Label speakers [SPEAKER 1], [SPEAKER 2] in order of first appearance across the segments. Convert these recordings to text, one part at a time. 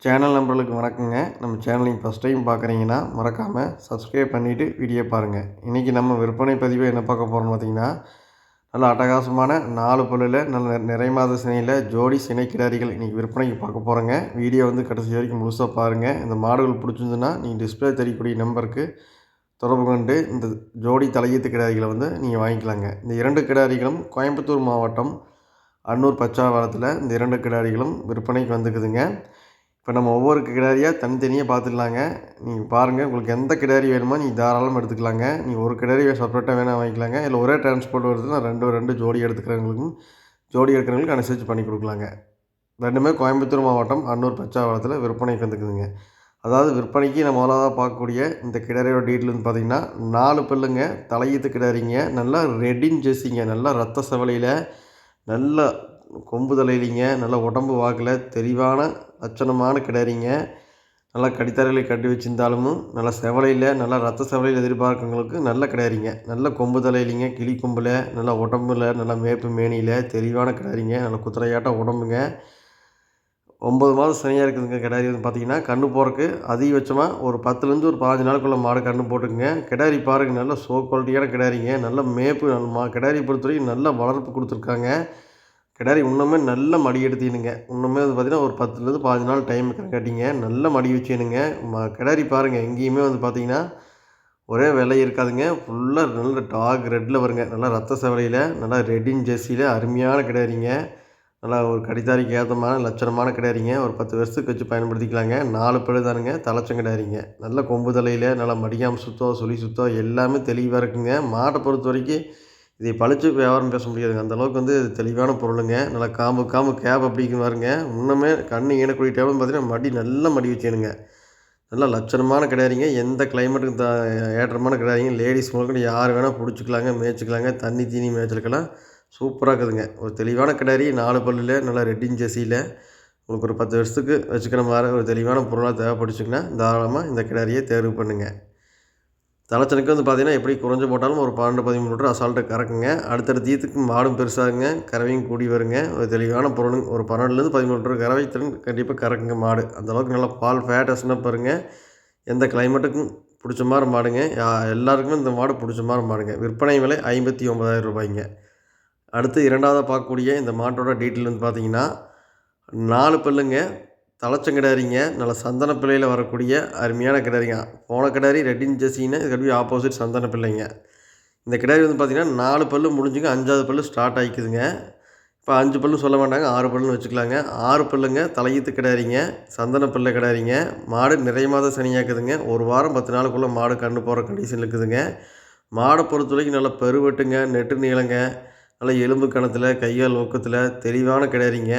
[SPEAKER 1] Channel நம்பர்களுக்கு வணக்கங்க. நம்ம channel நீங்கள் ஃபஸ்ட் டைம் பார்க்குறீங்கன்னா மறக்காமல் சப்ஸ்கிரைப் பண்ணிவிட்டு வீடியோ பாருங்கள். இன்றைக்கி நம்ம விற்பனை பதிவை என்ன பார்க்க போகிறோம்னு பார்த்திங்கன்னா, நல்ல அட்டகாசமான 4 பல்லில் நல்ல நிறைமாத சினையில் ஜோடி சினை கிடாரிகள் இன்றைக்கி விற்பனைக்கு பார்க்க போகிறோங்க. வீடியோ கடைசி வரைக்கும் முழுசாக பாருங்கள். இந்த மாடுகள் பிடிச்சிருந்துன்னா நீங்கள் டிஸ்பிளே தெரியக்கூடிய நம்பருக்கு தொடர்பு கொண்டு இந்த ஜோடி தலையீத்து கிடாரிகளை நீங்கள் வாங்கிக்கலாங்க. இந்த 2 கிடாரிகளும் கோயம்புத்தூர் மாவட்டம் அன்னூர் பச்சாவரத்தில் இந்த 2 கிடாரிகளும் விற்பனைக்கு வந்துக்குதுங்க. இப்போ நம்ம ஒவ்வொரு கிடாரியாக தனித்தனியாக பார்த்துக்கலாங்க. நீங்கள் பாருங்கள், உங்களுக்கு எந்த கிடாரி வேணுமோ நீங்கள் தாராளமாக எடுத்துக்கலாங்க. நீங்கள் ஒரு கிடாரி செப்பரேட்டாக வேணால் வாங்கிக்கலாங்க. இல்லை ஒரே டிரான்ஸ்போர்ட் வருதுன்னா ரெண்டு ஜோடி எடுக்கிறவங்களுக்கு அனுசரித்து பண்ணி கொடுக்கலாங்க. ரெண்டுமே கோயம்புத்தூர் மாவட்டம் அன்னூர் பச்சாவரத்தில் விற்பனைக்கு வந்துக்குதுங்க. அதாவது விற்பனைக்கு நம்ம முதலாக பார்க்கக்கூடிய இந்த கிடாரியோட டீட்டெயில் பார்த்திங்கன்னா 4 பல்லுங்க, தலையீத்து கிடாரிங்க, நல்லா ரெட்டின் ஜெர்சிங்க, நல்லா ரத்த செவலையில், நல்ல கொம்பு தலையிலிங்க, நல்லா உடம்பு வாக்கில் தெளிவான லட்சணமான கிடாரிங்க. நல்லா கடித்தரையில் கட்டி வச்சுருந்தாலும் நல்லா செவலையில், நல்லா ரத்த செவலையில் எதிர்பார்க்கவங்களுக்கு நல்ல கிடாரிங்க. நல்ல கொம்பு தலையிலிங்க, கிளி கொம்பில், நல்லா உடம்புல, நல்லா மேப்பு மேனியில் தெளிவான கிடாரிங்க. நல்லா குதிரையாட்டம் உடம்புங்க. 9 மாதம் சனியாக இருக்குதுங்க. கிடாரி பார்த்திங்கன்னா கன்று போகிறக்கு அதிகபட்சமாக ஒரு 10லேருந்து ஒரு 15 நாளுக்குள்ளே மாடு கன்று போட்டுக்குங்க. கிடாரி பாருங்கள், நல்ல சோ குவாலிட்டியான கிடாரிங்க. நல்ல மேப்பு, கிடாரி பொறுத்தவரைக்கும் நல்ல வளர்ப்பு கொடுத்துருக்காங்க. கிடாரி இன்னுமே நல்ல மடி எடுத்துனுங்க. இன்னுமே பார்த்திங்கன்னா ஒரு 10லேருந்து 15 நாள் டைம் காட்டிங்க. நல்ல மடி வச்சுனுங்க. கிடாரி பாருங்கள், எங்கேயுமே பார்த்திங்கன்னா ஒரே விலை இருக்காதுங்க. ஃபுல்லாக நல்ல டார்க் ரெட்டில் வருங்க. நல்லா ரத்த செவலையில், நல்லா ரெட்டின் ஜெர்சியில் அருமையான கிடாரிங்க. நல்லா ஒரு கடித்தாரிக்கு ஏற்றமான லட்சணமான கிடாரிங்க. ஒரு 10 வருஷத்துக்கு வச்சு பயன்படுத்திக்கலாங்க. 4 பல்லு தானுங்க, தலைச்சங்கிடாரிங்க. நல்ல கொம்பு தலையில், நல்லா மடியாமல் சுத்தம், சுழி சுத்தம் எல்லாமே தெளிவாக இருக்குங்க. மாட்டை பொறுத்த வரைக்கும் இதை பழிச்சு வியாபாரம் பேச முடியாதுங்க. அந்தளவுக்கு தெளிவான பொருளுங்க. நல்லா காம்பு கேப் அப்படிங்கின்னு பாருங்க. இன்னுமே கண்ணு ஈனக்கூடிய டேபிள்னு பார்த்தீங்கன்னா மடி நல்ல மடி வச்சுனுங்க. நல்லா லட்சணமான கிடாரிங்க. எந்த கிளைமேட்டுக்கு ஏற்றமான கிடாரிங்க. லேடிஸ் முதல்கொண்டு யார் வேணால் பிடிச்சிக்கலாங்க, மேய்ச்சிக்கலாங்க. தண்ணி தீனி மேய்ச்சலுக்கெல்லாம் சூப்பராக இருக்குதுங்க. ஒரு தெளிவான கிடாரி, 4 பல்லில், நல்லா ரெட்டின் ஜெர்சியில், உங்களுக்கு ஒரு 10 வருஷத்துக்கு வச்சுக்கிற மாதிரி ஒரு தெளிவான பொருளாக தேவைப்படுச்சுங்கன்னா தாராளமாக இந்த கிடாரியை தேர்வு பண்ணுங்கள். தலைச்சனுக்கு பார்த்திங்கன்னா எப்படி குறைஞ்சு போட்டாலும் ஒரு 12-13 லிட்டர் அசால்ட்டாக கறக்குங்க. அடுத்தடுத்த ஈத்துக்கு மாடும் பெருசாகுங்க, கறவையும் கூடி வருங்க. ஒரு தெளிவான பொருளுங்க. ஒரு 12லேருந்து 13 லிட்டர் கறவை திறன் கண்டிப்பாக கறக்குங்க மாடு. அந்தளவுக்கு நல்லா பால் ஃபேட்டஸ்னா பாருங்கள். எந்த கிளைமேட்டுக்கும் பிடிச்ச மாதிரி மாடுங்க. எல்லாருக்குமே இந்த மாடு பிடிச்ச மாதிரி மாடுங்க. விற்பனை விலை 59,000 ரூபாய்ங்க. அடுத்து இரண்டாவதாக பார்க்கக்கூடிய இந்த மாட்டோட டீட்டெயில் பார்த்திங்கன்னா 4 பல்லுங்க, தலைச்சங்கிடாரிங்க. நல்ல சந்தன பிள்ளையில் வரக்கூடிய அருமையான கிடாரிங்க. போன கிடாரி ரெட்டின் ஜெர்சின்னு, இது ஆப்போசிட் சந்தன பிள்ளைங்க. இந்த கிடாரி பார்த்திங்கன்னா 4 பல்லு முடிஞ்சுங்க, 5வது பல்லு ஸ்டார்ட் ஆகிக்குதுங்க. இப்போ 5 பல்லு சொல்ல மாட்டாங்க, 6 பல்லுன்னு வச்சுக்கலாங்க. 6 பல்லுங்க, தலையீத்து கிடாரிங்க, சந்தன பிள்ளை கிடாரிங்க. மாடு நிறைய மாதம் சனியாக்குதுங்க. ஒரு வாரம் 10 நாளுக்குள்ளே மாடு கன்று போகிற கண்டிஷனில் இருக்குதுங்க. மாடை பொறுத்த வரைக்கும் நல்லா பெருவெட்டுங்க, நெட்டு நீளங்க, நல்லா எலும்பு கணத்தில், கையால் ஒக்கத்தில் தெளிவான கிடாரிங்க.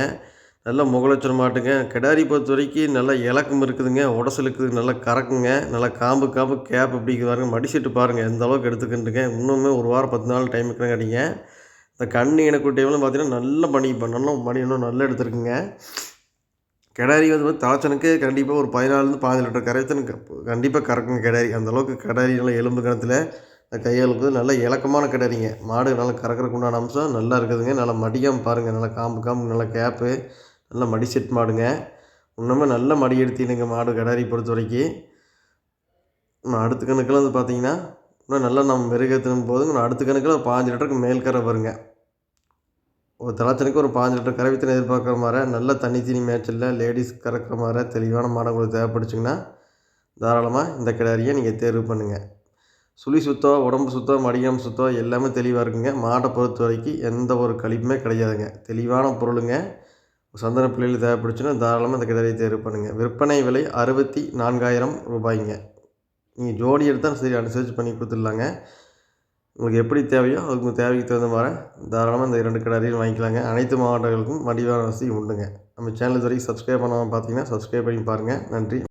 [SPEAKER 1] நல்ல முகலட்சணம் மாட்டுங்க. கிடாரி பொறுத்த வரைக்கும் நல்லா இலக்கம் இருக்குதுங்க, உடசல் இருக்குது, நல்லா கறக்குங்க. நல்லா காம்பு கேப் இப்படி பாருங்க. மடி செட்டு பாருங்கள் எந்த அளவுக்கு எடுத்துக்கிட்டுங்க. இன்னுமே ஒரு வாரம் 10 நாள் டைம் இருக்கிறங்காட்டிங்க. இந்த கண்ணு இனக்குட்டியெல்லாம் பார்த்திங்கன்னா நல்ல மணி இன்னும் நல்லா எடுத்துருக்குங்க. கிடாரி தாச்சனுக்கு கண்டிப்பாக ஒரு 14லேருந்து 15 லிட்டர் கரைத்தனுக்கு கண்டிப்பாக கறக்குங்க கிடாரி. அந்தளவுக்கு கிடாரி நல்லா எலும்பு கணத்தில், கையாளுக்கு நல்ல இலக்கமான கிடாரிங்க. மாடு நல்லா கறக்கிறதுக்கு உண்டான அம்சம் நல்லா இருக்குதுங்க. நல்லா மடிக்காமல் பாருங்கள். நல்லா காம்பு நல்லா கேப்பு, நல்ல மடி செட் மாடுங்க. இன்னுமே நல்ல மடி எடுத்தினுங்க மாடு கிடாரி பொறுத்த வரைக்கும். அடுத்த கணக்கில் பார்த்திங்கன்னா இன்னும் நல்லா நம்ம மெருகேற்றும் போதுங்க அடுத்த கணக்கில் ஒரு 15 லிட்டருக்கு மேல் கரை வருங்க. ஒரு தலைச்சனுக்கு ஒரு 15 லிட்டர் கறவைத்தினை எதிர்பார்க்குற மாதிரி நல்ல தண்ணி தீனி மேய்ச்சலில் லேடிஸ் கறக்கிற மாதிரி தெளிவான மாடு உங்களுக்கு தேவைப்படுச்சிங்கன்னா தாராளமாக இந்த கிடாரியை நீங்கள் தேர்வு பண்ணுங்கள். சுழி சுத்தம், உடம்பு சுத்தம், மடியாம் சுத்தம் எல்லாமே தெளிவாக இருக்குங்க. மாட்டை பொறுத்த வரைக்கும் எந்த ஒரு கழிப்புமே கிடையாதுங்க. தெளிவான பொருளுங்க. சந்தன பிள்ளைகள் தேவைப்படுச்சுன்னா தாராளமாக இந்த கிடாரியை தேர்வு பண்ணுங்கள். விற்பனை விலை 64,000 ரூபாய்ங்க. நீங்கள் ஜோடி எடுத்தால் சரி அனுசரித்து பண்ணி கொடுத்துடலாங்க. உங்களுக்கு எப்படி தேவையோ அதுக்கு தேவைக்கு தகுந்த மாதிரி தாராளமாக இந்த 2 கிடாரியும் வாங்கிக்கலாங்க. அனைத்து மாவட்டங்களுக்கும் வண்டிவான வசதி உண்டுங்க. நம்ம சேனல் இது வரைக்கும் சப்ஸ்கிரைப் பண்ணாமல் பார்த்தீங்கன்னா சப்ஸ்கிரைப் பண்ணி பாருங்கள். நன்றி.